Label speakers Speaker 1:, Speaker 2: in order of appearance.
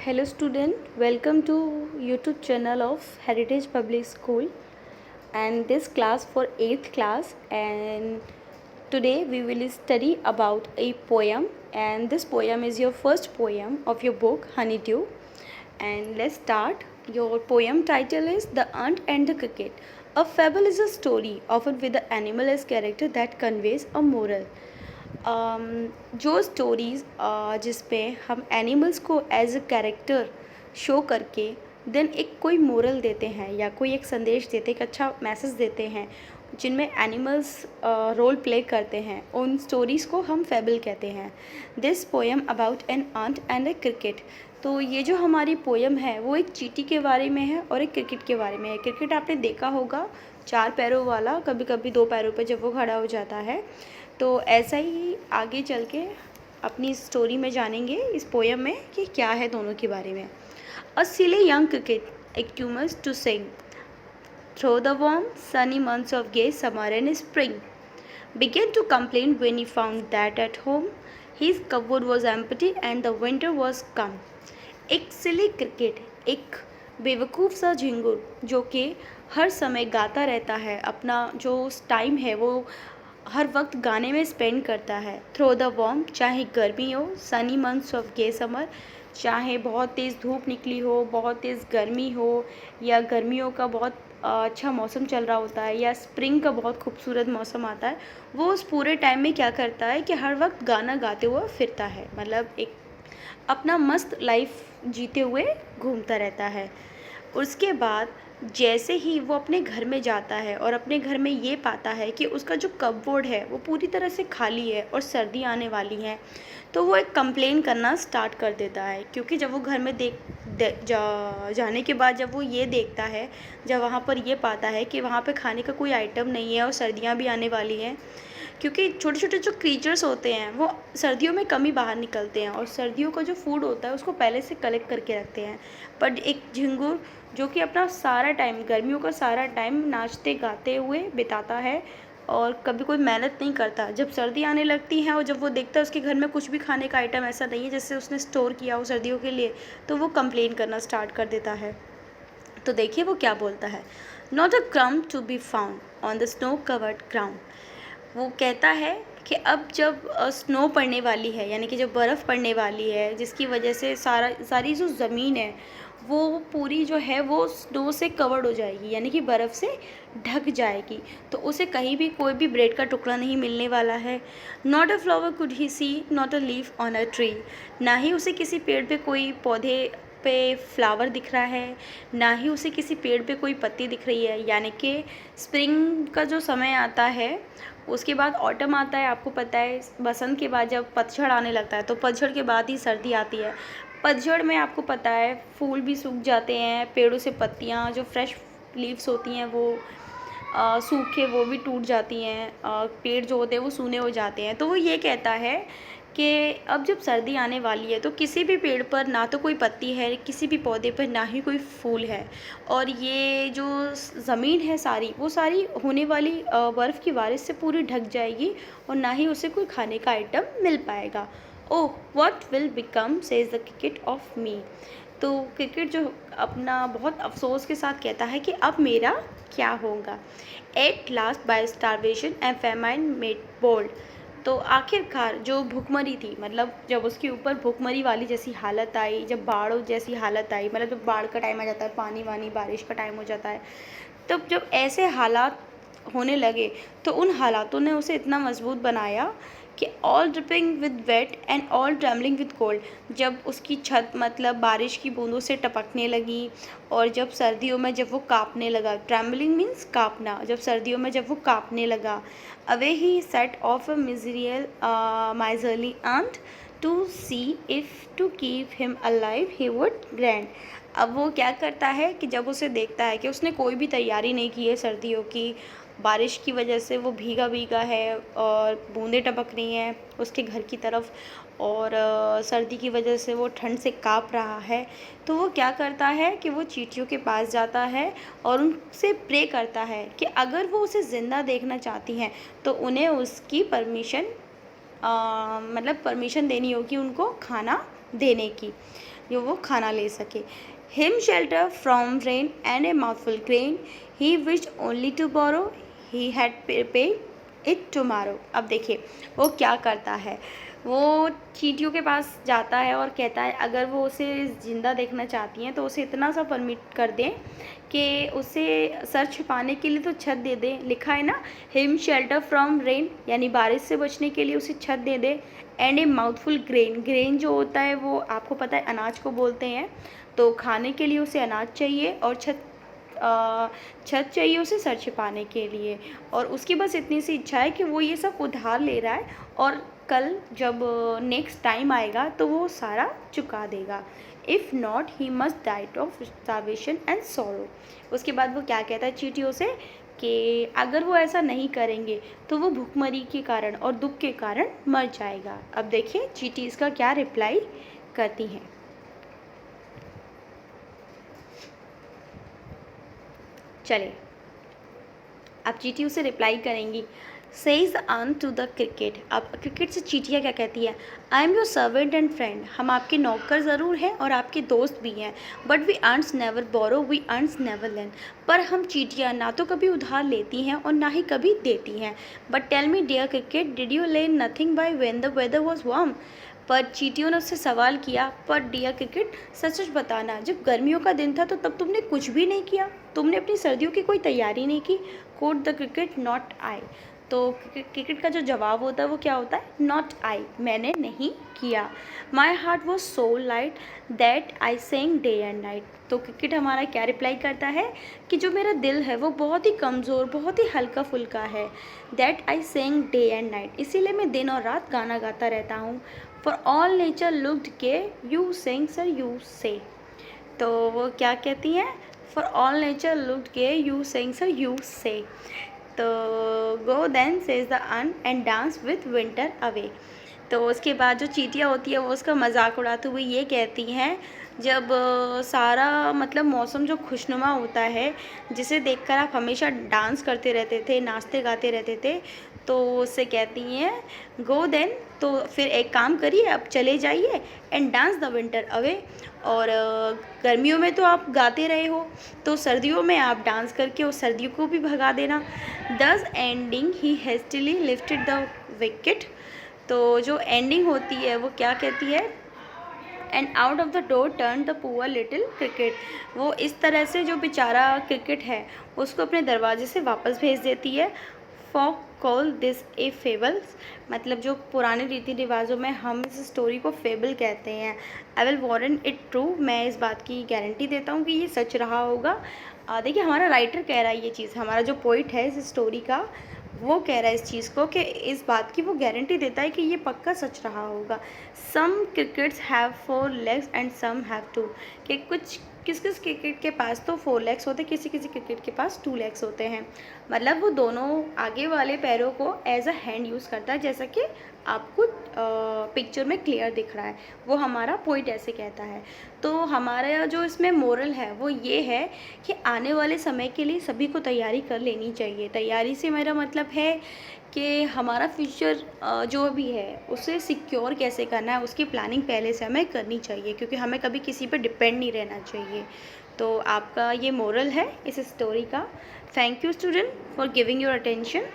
Speaker 1: Hello student, welcome to YouTube channel of Heritage Public School and this class for 8th class, and today we will study about a poem, and this poem is your first poem of your book Honeydew. And let's start. Your poem title is The Ant and the Cricket. A fable is a story often with the animal as character that conveys a moral. जो stories जिसमें हम animals को as a character show करके then एक कोई moral देते हैं या कोई एक संदेश देते हैं, एक अच्छा मैसेज देते हैं, जिनमें एनिमल्स रोल प्ले करते हैं, उन स्टोरीज़ को हम फेबल कहते हैं. This poem about an ant and a cricket. तो ये जो हमारी पोएम है वो एक चींटी के बारे में है और एक क्रिकेट के बारे में है. क्रिकेट आपने देखा होगा, 4 पैरों वाला, कभी कभी 2 पैरों पर जब वो खड़ा हो जाता है. तो ऐसा ही आगे चल के अपनी स्टोरी में जानेंगे इस पोएम में कि क्या है दोनों के बारे में. अ सिली यंग क्रिकेट एक्यूमस to sing through the warm sunny months of gay summer and spring began to complain when he found that at home his cupboard was empty and the winter was come. एक सिली cricket, एक बेवकूफ़ सा झिंगुर जो कि हर समय गाता रहता है, अपना जो टाइम है वो हर वक्त गाने में स्पेंड करता है. थ्रो द वार्म, चाहे गर्मी हो, sunny months of gay summer, चाहे बहुत तेज़ धूप निकली हो, बहुत तेज़ गर्मी हो, या गर्मियों का बहुत अच्छा मौसम चल रहा होता है, या स्प्रिंग का बहुत खूबसूरत मौसम आता है, वो उस पूरे टाइम में क्या करता है कि हर वक्त गाना गाते हुए फिरता है. मतलब एक अपना मस्त लाइफ जीते हुए घूमता रहता है. उसके बाद जैसे ही वो अपने घर में जाता है और अपने घर में ये पाता है कि उसका जो कपबोर्ड है वो पूरी तरह से खाली है और सर्दी आने वाली है, तो वो एक कंप्लेन करना स्टार्ट कर देता है. क्योंकि जब वो घर में जाने के बाद जब वो ये देखता है, जब वहाँ पर ये पाता है कि वहाँ पे खाने का कोई आइटम नहीं है और सर्दियाँ भी आने वाली हैं, क्योंकि छोटे छोटे जो क्रीचर्स होते हैं वो सर्दियों में कम ही बाहर निकलते हैं और सर्दियों का जो फूड होता है उसको पहले से कलेक्ट करके रखते हैं. बट एक झिंगुर जो कि अपना सारा टाइम, गर्मियों का सारा टाइम नाचते गाते हुए बिताता है और कभी कोई मेहनत नहीं करता, जब सर्दी आने लगती है और जब वो देखता है उसके घर में कुछ भी खाने का आइटम ऐसा नहीं है जिससे उसने स्टोर किया हो सर्दियों के लिए, तो वो कंप्लेन करना स्टार्ट कर देता है. तो देखिए वो क्या बोलता है. Not a crumb to be found on the snow covered ground. वो कहता है कि अब जब स्नो पड़ने वाली है, यानी कि जब बर्फ़ पड़ने वाली है, जिसकी वजह से सारी जो ज़मीन है वो पूरी जो है वो स्नो से कवर्ड हो जाएगी, यानी कि बर्फ़ से ढक जाएगी, तो उसे कहीं भी कोई भी ब्रेड का टुकड़ा नहीं मिलने वाला है. Not a flower could he see, not a leaf on a tree. ना ही उसे किसी पेड़ पे कोई पौधे पे फ्लावर दिख रहा है, ना ही उसे किसी पेड़ पे कोई पत्ती दिख रही है. यानी कि स्प्रिंग का जो समय आता है, उसके बाद ऑटम आता है. आपको पता है बसंत के बाद जब पतझड़ आने लगता है तो पतझड़ के बाद ही सर्दी आती है. पतझड़ में आपको पता है फूल भी सूख जाते हैं, पेड़ों से पत्तियाँ जो फ्रेश लीव्स होती हैं वो सूख के वो भी टूट जाती हैं, पेड़ जो होते हैं वो सूने हो जाते हैं. तो वो ये कहता है कि अब जब सर्दी आने वाली है तो किसी भी पेड़ पर ना तो कोई पत्ती है, किसी भी पौधे पर ना ही कोई फूल है, और ये जो ज़मीन है सारी वो सारी होने वाली बर्फ़ की बारिश से पूरी ढक जाएगी और ना ही उसे कोई खाने का आइटम मिल पाएगा. Oh what will become says the cricket of me. तो क्रिकेट जो अपना बहुत अफसोस के साथ कहता है कि अब मेरा क्या होगा. At last by starvation and famine made bold. तो आखिरकार जो भूखमरी थी, मतलब जब उसके ऊपर भूखमरी वाली जैसी हालत आई, जब बाढ़ जैसी हालत आई, मतलब जब बाढ़ का टाइम आ जाता है, पानी वानी बारिश का टाइम हो जाता है, तब जब ऐसे हालात होने लगे तो उन हालातों ने उसे इतना मजबूत बनाया कि all dripping with weight and all trembling with cold. जब उसकी छत मतलब बारिश की बूंदों से टपकने लगी और जब सर्दियों में जब वो कांपने लगा, ट्रेमलिंग मीन्स कांपना, जब सर्दियों में जब वो कांपने लगा, away he set off a miserable miserly ant to see if to keep him alive he would grant. अब वो क्या करता है कि जब उसे देखता है कि उसने कोई भी तैयारी नहीं की है सर्दियों की, बारिश की वजह से वो भीगा भीगा है और बूंदें टपक रही हैं उसके घर की तरफ, और सर्दी की वजह से वो ठंड से काँप रहा है, तो वो क्या करता है कि वो चींटियों के पास जाता है और उनसे प्रे करता है कि अगर वो उसे ज़िंदा देखना चाहती हैं तो उन्हें उसकी परमिशन मतलब परमिशन देनी होगी उनको खाना देने की. जो वो खाना ले सके। Him shelter from rain and a mouthful grain, he wished only to borrow, he had paid it tomorrow. अब देखिए वो क्या करता है, वो चींटियों के पास जाता है और कहता है अगर वो उसे ज़िंदा देखना चाहती हैं तो उसे इतना सा परमिट कर दें कि उसे सर छिपाने के लिए तो छत दे दें। लिखा है ना, हिम शेल्टर फ्रॉम रेन, यानी बारिश से बचने के लिए उसे छत दे दे। And a mouthful grain, grain जो होता है वो आपको पता है अनाज को बोलते हैं, तो खाने के लिए उसे अनाज चाहिए और छत चाहिए उसे सर छिपाने के लिए। और उसकी बस इतनी सी इच्छा है कि वो ये सब उधार ले रहा है और कल जब नेक्स्ट टाइम आएगा तो वो सारा चुका देगा। If not he must diet of starvation and sorrow. उसके बाद वो क्या कहता है चींटियों से कि अगर वो ऐसा नहीं करेंगे तो वो भूखमरी के कारण और दुख के कारण मर जाएगा। अब देखिए चींटी इसका क्या रिप्लाई करती हैं। चलिए अब चींटी उसे रिप्लाई करेंगी। Says ant to the cricket. अब क्रिकेट से चींटियाँ क्या कहती है, I am your servant and friend, हम आपके नौकर ज़रूर हैं और आपके दोस्त भी हैं, but we earns never borrow, we earns never lend. पर हम चींटियाँ ना तो कभी उधार लेती हैं और ना ही कभी देती हैं। But tell me dear cricket, did you lay nothing by when the weather was warm. पर चींटियों ने उससे सवाल किया, पर डियर क्रिकेट सच सच बताना, जब गर्मियों का दिन था तो तब तुमने कुछ भी नहीं किया, तुमने अपनी सर्दियों की कोई तैयारी नहीं की। Coat the cricket, not I. तो क्रिकेट का जो जवाब होता है वो क्या होता है, नॉट आई, मैंने नहीं किया। My heart was so light that I sang day and night. तो क्रिकेट हमारा क्या रिप्लाई करता है कि जो मेरा दिल है वो बहुत ही कमज़ोर, बहुत ही हल्का फुल्का है। That I sang day and night, इसीलिए मैं दिन और रात गाना गाता रहता हूँ। For all nature looked gay you sang sir you say. तो वो क्या कहती हैं, for all nature looked gay you sang sir you say. तो go then says the ant and dance with winter away. तो उसके बाद जो चींटियाँ होती है वो उसका मजाक उड़ाते हुए ये कहती हैं, जब सारा मतलब मौसम जो खुशनुमा होता है जिसे देखकर आप हमेशा डांस करते रहते थे, नाचते गाते रहते थे, तो उससे कहती हैं गो देन, तो फिर एक काम करिए अब चले जाइए, and dance the winter away. और गर्मियों में तो आप गाते रहे हो तो सर्दियों में आप डांस करके उस सर्दियों को भी भगा देना। दस ending he hastily lifted the wicket. तो जो एंडिंग होती है वो क्या कहती है, and out of the door turn the poor little cricket. वो इस तरह से जो बेचारा क्रिकेट है उसको अपने दरवाजे से वापस भेज देती है। Folk call this a fables, मतलब जो पुराने रीति रिवाजों में हम इस स्टोरी को फेबल कहते हैं। I will warrant it true, मैं इस बात की गारंटी देता हूँ कि ये सच रहा होगा। देखिए हमारा राइटर कह रहा है ये चीज़, हमारा जो पोइट है इस स्टोरी का वो कह रहा है इस चीज़ को कि इस बात की वो गारंटी देता है कि ये पक्का सच रहा होगा। Some crickets have 4 legs and some have 2, कि कुछ किस किस क्रिकेट के पास तो 4 legs होते हैं, किसी किसी क्रिकेट के पास 2 legs होते हैं। मतलब वो दोनों आगे वाले पैरों को एज अ हैंड यूज़ करता है, जैसा कि आपको पिक्चर में क्लियर दिख रहा है, वो हमारा पॉइंट ऐसे कहता है। तो हमारा जो इसमें मोरल है वो ये है कि आने वाले समय के लिए सभी को तैयारी कर लेनी चाहिए। तैयारी से मेरा मतलब है कि हमारा फ्यूचर जो भी है उसे सिक्योर कैसे करना है उसकी प्लानिंग पहले से हमें करनी चाहिए, क्योंकि हमें कभी किसी पर डिपेंड नहीं रहना चाहिए। तो आपका ये मोरल है इस स्टोरी का। Thank you student for giving your attention.